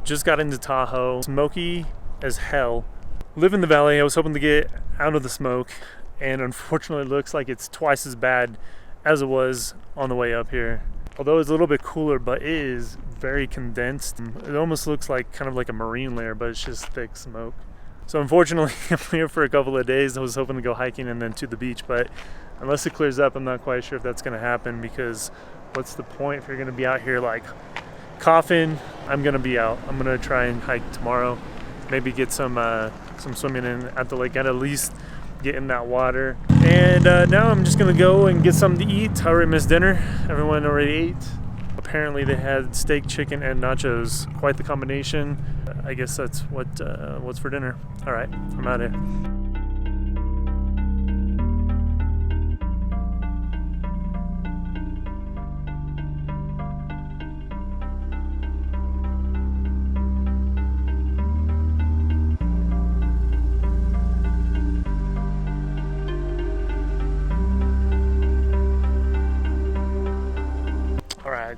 Just got into Tahoe, smoky as hell. Live in the valley. I was hoping to get out of the smoke, and unfortunately it looks like it's twice as bad as it was on the way up here. Although it's a little bit cooler, but it is very condensed. It almost looks like kind of like a marine layer, but it's just thick smoke. So unfortunately, I'm here for a couple of days. I was hoping to go hiking and then to the beach, but unless it clears up, I'm not quite sure if that's gonna happen, because what's the point if you're gonna be out here like coughing? I'm gonna be out. I'm gonna try and hike tomorrow. Maybe get some swimming in at the lake, at least get in that water. And now I'm just gonna go and get something to eat. I already missed dinner. Everyone already ate. Apparently they had steak, chicken, and nachos. Quite the combination. I guess that's what's for dinner. All right, I'm out of here.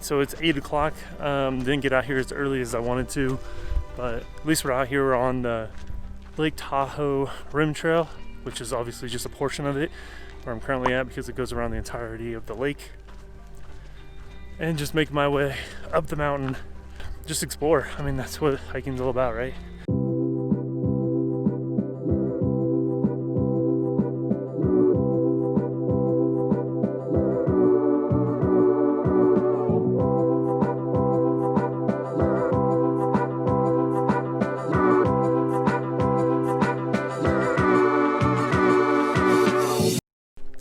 So it's 8 o'clock. Didn't get out here as early as I wanted to, but at least we're out here. We're on the Lake Tahoe Rim Trail, which is obviously just a portion of it where I'm currently at, because it goes around the entirety of the lake. And just make my way up the mountain, just explore. I mean, that's what hiking's all about, right?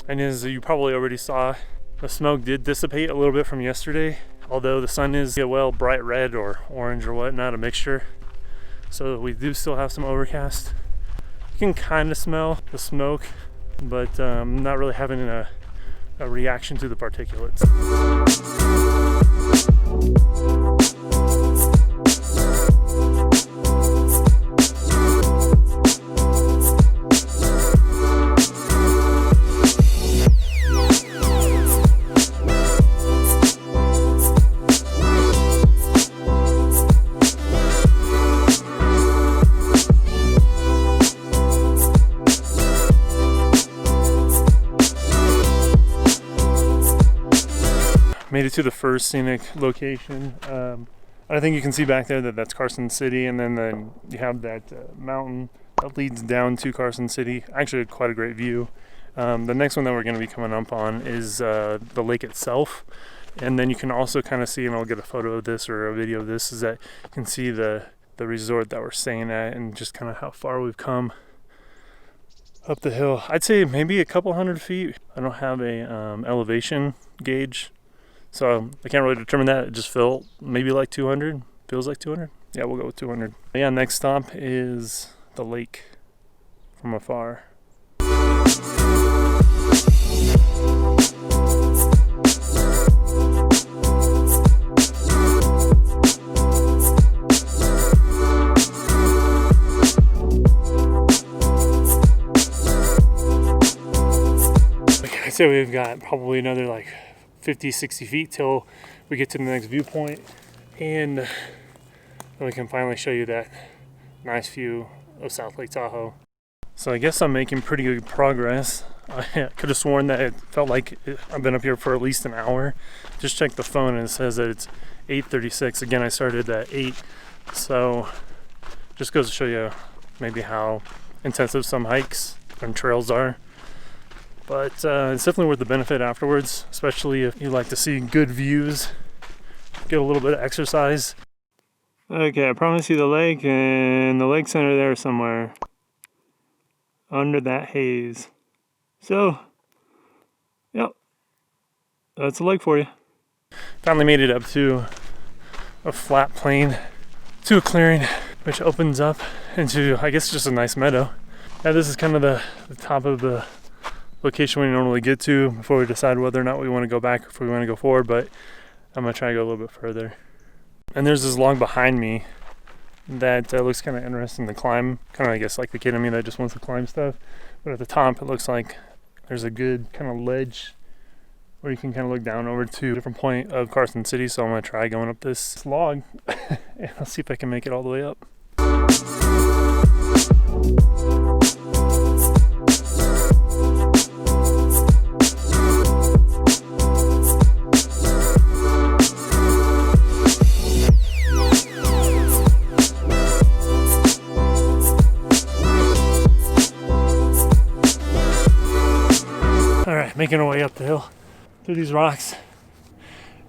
And as you probably already saw, the smoke did dissipate a little bit from yesterday, although the sun is, well, bright red or orange or whatnot, a mixture. So we do still have some overcast. You can kind of smell the smoke, but I'm not really having a reaction to the particulates. Made it to the first scenic location. I think you can see back there that that's Carson City, and then you have that mountain that leads down to Carson City. Actually, quite a great view. The next one that we're going to be coming up on is the lake itself, and then you can also kind of see, and I'll get a photo of this or a video of this, is that you can see the resort that we're staying at and just kind of how far we've come up the hill. I'd say maybe a couple hundred feet. I don't have a elevation gauge, so I can't really determine that. It just felt maybe like 200. Feels like 200. Yeah, we'll go with 200. Yeah, next stop is the lake from afar. Like I said, we've got probably another like 50-60 feet till we get to the next viewpoint, and then we can finally show you that nice view of South Lake Tahoe. So I guess I'm making pretty good progress. I could have sworn that it felt like I've been up here for at least an hour. Just checked the phone and it says that it's 8:36. Again, I started at 8, so just goes to show you maybe how intensive some hikes and trails are. But it's definitely worth the benefit afterwards, especially if you like to see good views, get a little bit of exercise. Okay, I promise you the lake, and the lake center there somewhere under that haze. So, yep, that's a lake for you. Finally made it up to a flat plain, to a clearing, which opens up into, I guess, just a nice meadow. Now this is kind of the top of the location we normally get to before we decide whether or not we want to go back or if we want to go forward, but I'm going to try to go a little bit further. And there's this log behind me that looks kind of interesting to climb, kind of, I guess, like the kid in me that just wants to climb stuff. But at the top, it looks like there's a good kind of ledge where you can kind of look down over to a different point of Carson City. So I'm going to try going up this log and I'll see if I can make it all the way up. All right, making our way up the hill through these rocks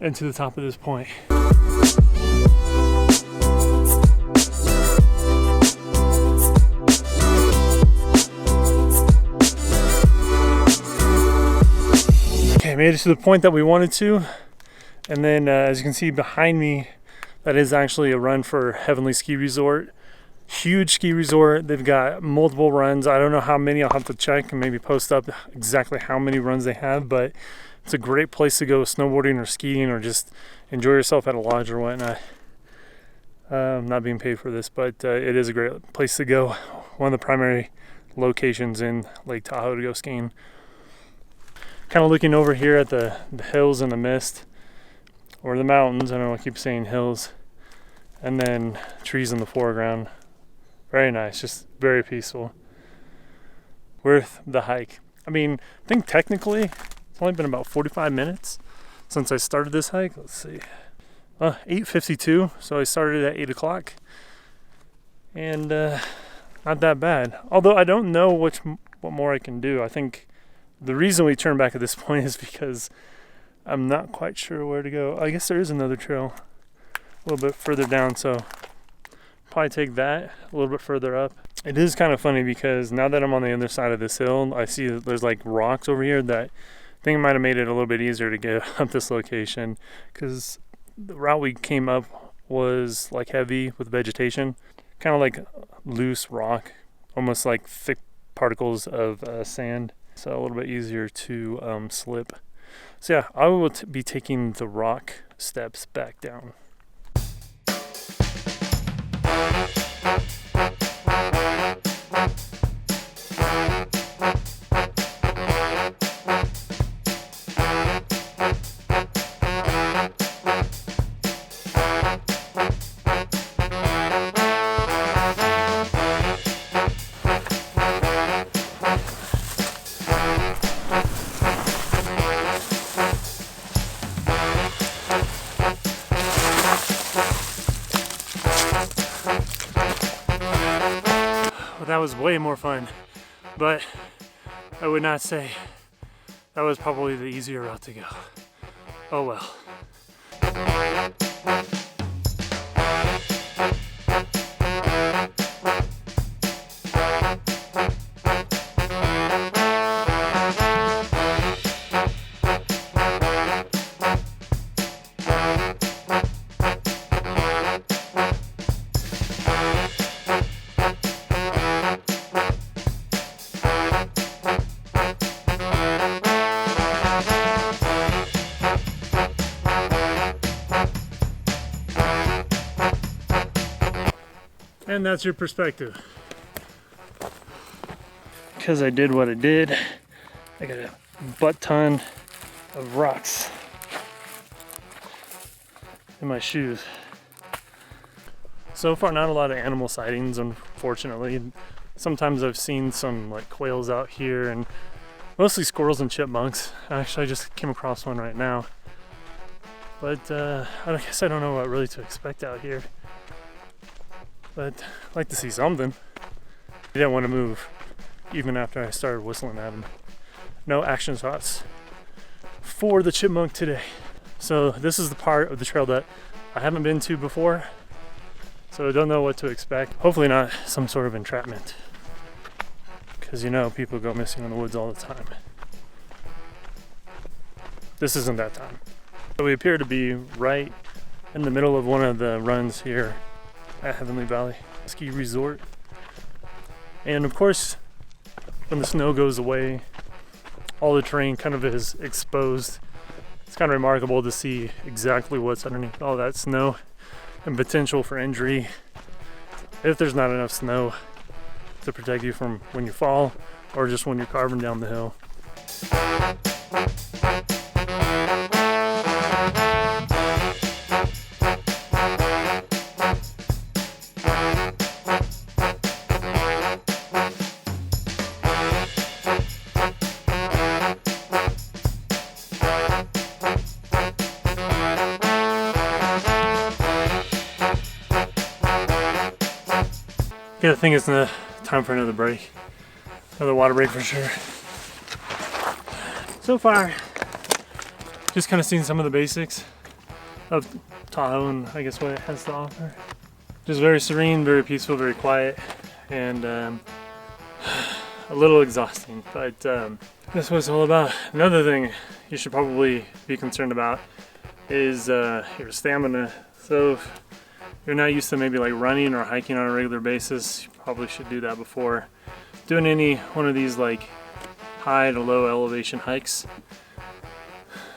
and to the top of this point. Okay, made it to the point that we wanted to, and then as you can see behind me, that is actually a run for Heavenly Ski Resort. Huge ski resort. They've got multiple runs. I don't know how many. I'll have to check and maybe post up exactly how many runs they have, but it's a great place to go snowboarding or skiing or just enjoy yourself at a lodge or whatnot. I'm not being paid for this, but it is a great place to go. One of the primary locations in Lake Tahoe to go skiing. Kind of looking over here at the hills and the mist, or the mountains. I don't know, I keep saying hills. And then trees in the foreground. Very nice, just very peaceful. Worth the hike. I mean, I think technically it's only been about 45 minutes since I started this hike. Let's see. 8:52, so I started at 8 o'clock. And not that bad. Although I don't know what more I can do. I think the reason we turned back at this point is because I'm not quite sure where to go. I guess there is another trail a little bit further down, so probably take that a little bit further up. It is kind of funny because now that I'm on the other side of this hill, I see that there's like rocks over here that I think might have made it a little bit easier to get up this location, because the route we came up was like heavy with vegetation, kind of like loose rock, almost like thick particles of sand, so a little bit easier to slip. So yeah, I will be taking the rock steps back down. That was way more fun, but I would not say that was probably the easier route to go. Oh well. And that's your perspective. Because I did what I did, I got a butt ton of rocks in my shoes. So far, not a lot of animal sightings, unfortunately. Sometimes I've seen some like quails out here, and mostly squirrels and chipmunks. Actually, I just came across one right now. But I guess I don't know what really to expect out here. But I'd like to see something. He didn't want to move, even after I started whistling at him. No action shots for the chipmunk today. So this is the part of the trail that I haven't been to before, so I don't know what to expect. Hopefully not some sort of entrapment, because you know people go missing in the woods all the time. This isn't that time. So we appear to be right in the middle of one of the runs here at Heavenly Valley Ski Resort. And of course, when the snow goes away, all the terrain kind of is exposed. It's kind of remarkable to see exactly what's underneath all that snow and potential for injury if there's not enough snow to protect you from when you fall or just when you're carving down the hill. Yeah, I think it's time for another break. Another water break for sure. So far, just kind of seen some of the basics of Tahoe and I guess what it has to offer. Just very serene, very peaceful, very quiet, and a little exhausting, but that's what it's all about. Another thing you should probably be concerned about is your stamina. So if you're not used to maybe like running or hiking on a regular basis, you probably should do that before doing any one of these like high to low elevation hikes.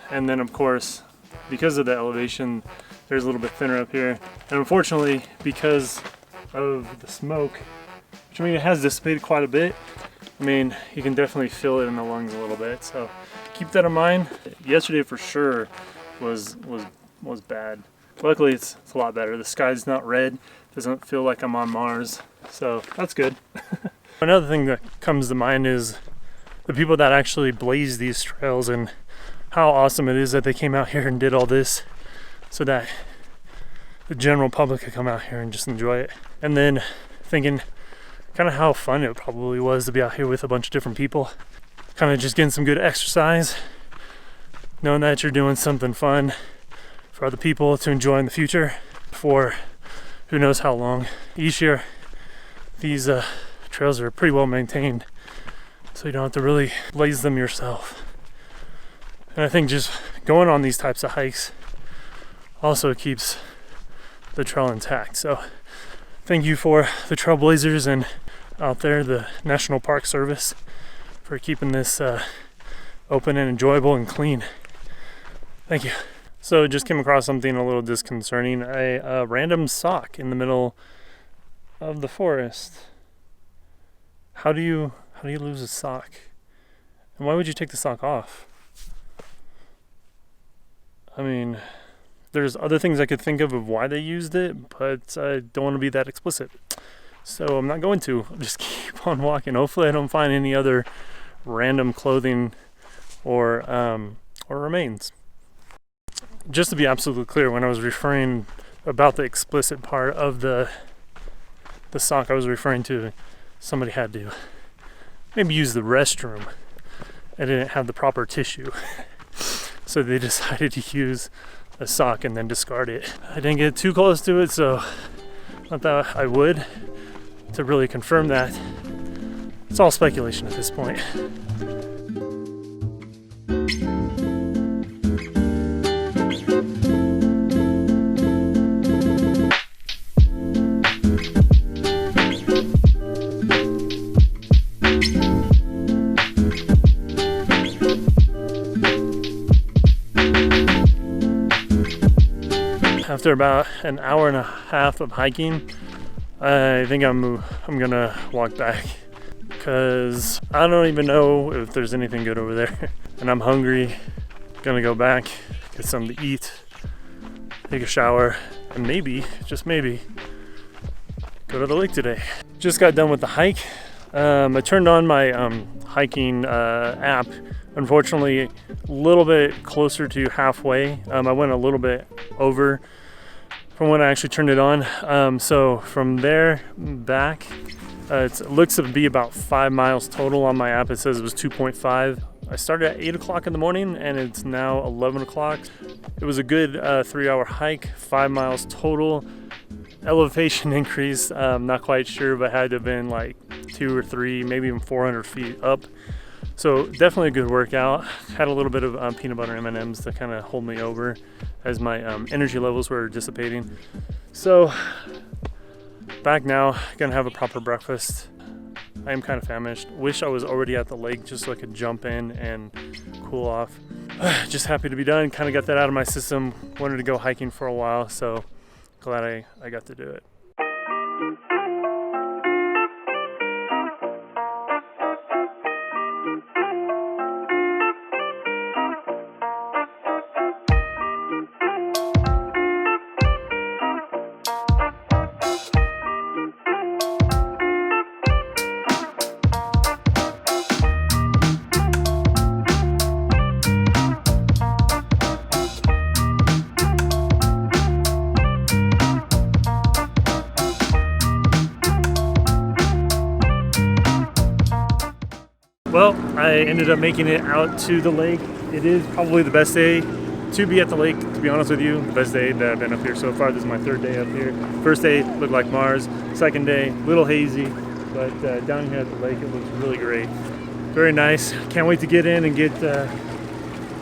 And then of course, because of the elevation, there's a little bit thinner up here. And unfortunately, because of the smoke, which I mean, it has dissipated quite a bit, I mean, you can definitely feel it in the lungs a little bit. So keep that in mind. Yesterday for sure was bad. Luckily, it's a lot better. The sky's not red. Doesn't feel like I'm on Mars. So that's good. Another thing that comes to mind is the people that actually blaze these trails and how awesome it is that they came out here and did all this so that the general public could come out here and just enjoy it. And then thinking kind of how fun it probably was to be out here with a bunch of different people, kind of just getting some good exercise, knowing that you're doing something fun for other people to enjoy in the future for who knows how long. Each year these trails are pretty well maintained, so you don't have to really blaze them yourself. And I think just going on these types of hikes also keeps the trail intact. So thank you for the trailblazers and out there, the National Park Service, for keeping this open and enjoyable and clean. Thank you. So just came across something a little disconcerting, a random sock in the middle of the forest. How do you lose a sock? And why would you take the sock off? I mean, there's other things I could think of why they used it, but I don't want to be that explicit. So I'm not going to. I'll just keep on walking. Hopefully I don't find any other random clothing or remains. Just to be absolutely clear, when I was referring about the explicit part of the sock, I was referring to somebody had to maybe use the restroom and didn't have the proper tissue. So they decided to use a sock and then discard it. I didn't get too close to it, so I thought I would to really confirm that. It's all speculation at this point. After about an hour and a half of hiking, I think I'm gonna walk back because I don't even know if there's anything good over there. And I'm hungry. Gonna go back, get something to eat, take a shower, and maybe, just maybe, go to the lake today. Just got done with the hike. I turned on my hiking app. Unfortunately, a little bit closer to halfway. I went a little bit over from when I actually turned it on. So from there back, it looks to be about 5 miles total. On my app it says it was 2.5. I started at 8 o'clock in the morning and it's now 11 o'clock. It was a good 3-hour hike, 5 miles total. Elevation increase, not quite sure, but had to have been like 2 or 3, maybe even 400 feet up. So definitely a good workout. Had a little bit of peanut butter M&Ms to kind of hold me over as my energy levels were dissipating. So back now, gonna have a proper breakfast. I am kind of famished. Wish I was already at the lake just so I could jump in and cool off. Just happy to be done. Kind of got that out of my system. Wanted to go hiking for a while, so glad I got to do it. Well, I ended up making it out to the lake. It is probably the best day to be at the lake, to be honest with you. The best day that I've been up here so far. This is my third day up here. First day looked like Mars. Second day, a little hazy, but down here at the lake, it looks really great. Very nice. Can't wait to get in and get to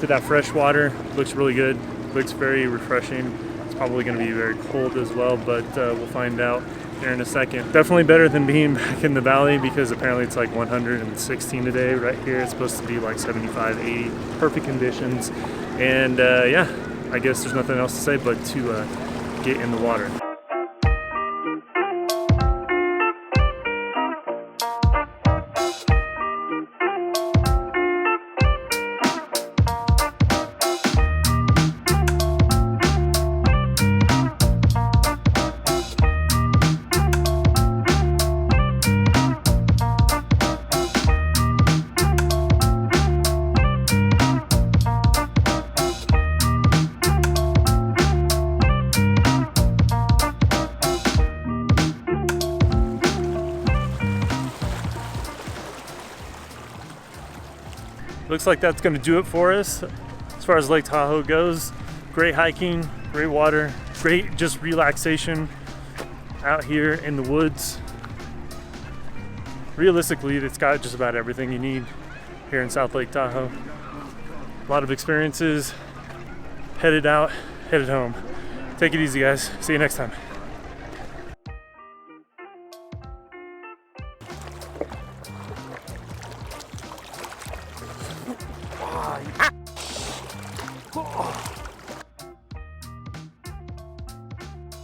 that fresh water. Looks really good. Looks very refreshing. It's probably going to be very cold as well, but we'll find out here in a second. Definitely better than being back in the valley, because apparently it's like 116 today. Right here it's supposed to be like 75, 80, perfect conditions. And yeah, I guess there's nothing else to say but to get in the water. Looks like that's going to do it for us as far as Lake Tahoe goes. Great hiking, great water, great just relaxation out here in the woods. Realistically, it's got just about everything you need here in South Lake Tahoe. A lot of experiences. Headed out, headed home. Take it easy, guys. See you next time. Oh.